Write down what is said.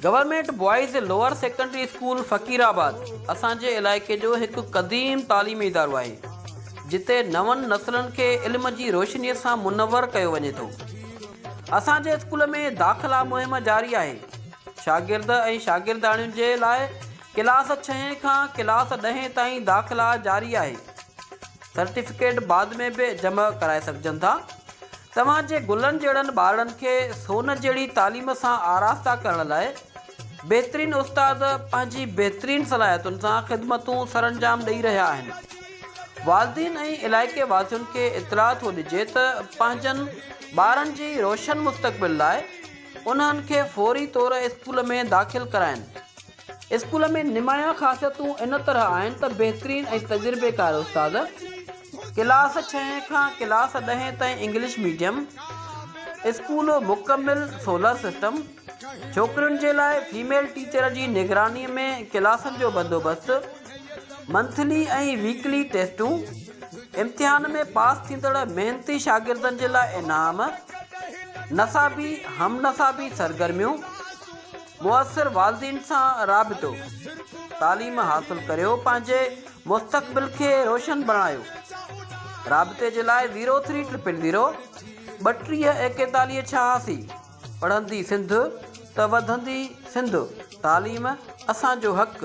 Government boys lower secondary school Faqirabad असांजे इलाइक़े जो हिकु क़दीम तालीमी इदारो आहे जिते नवनि नसलनि खे इल्म जी रोशनीअ सां मुनवर कयो वञे थो। असांजे स्कूल में दाख़िला मुहिम जारी आहे। शागिर्द ऐं शागिर्दाणियुनि जे लाइ क्लास 6 खां क्लास 10 ताईं दाख़िला जारी आहे। सर्टिफिकेट बाद में भी जमा कराए सघजनि था। तव्हांजे गुलनि जहिड़नि ॿारनि खे सोन जहिड़ी तालीम सां आरास्ता करण लाइ बहितरीन उस्ताद पंहिंजी बहितरीन सलाहियतुनि सां ख़िदमतूं सरअंजाम ॾेई रहिया आहिनि। वालिदीन ऐं इलाइक़े वासियुनि खे इतलाह थो ॾिजे त पंहिंजनि ॿारनि जी रोशन मुस्तक़बिल लाइ उन्हनि खे फौरी तौर स्कूल में दाख़िल कराइनि। स्कूल में निमाया ख़ासियतूं इन तरह आहिनि त बहितरीन ऐं तजुर्बेकार उस्ताद, क्लास 6 खां क्लास 10 ताईं इंग्लिश मीडियम, स्कूल मुकमिल सोलर सिस्टम, छोकिरियुनि जे लाइ फीमेल टीचर जी निगरानीअ में क्लासनि जो बंदोबस्तु, मंथली ऐं वीकली टेस्टूं, इम्तिहान में पास थींदड़ महिनती शागिर्दनि जे लाइ इनाम, नसाबी हमनसाबी सरगर्मियूं, मुअसर वालिदीन सां राबितो। तालीम हासिल करियो, पंहिंजे मुस्तक़बिल खे रोशन बणायो। राबिते जे लाइ 0300 32 41 पढ़ंदी सिंध त वधंदी सिंध। तालीम असांजो हक़।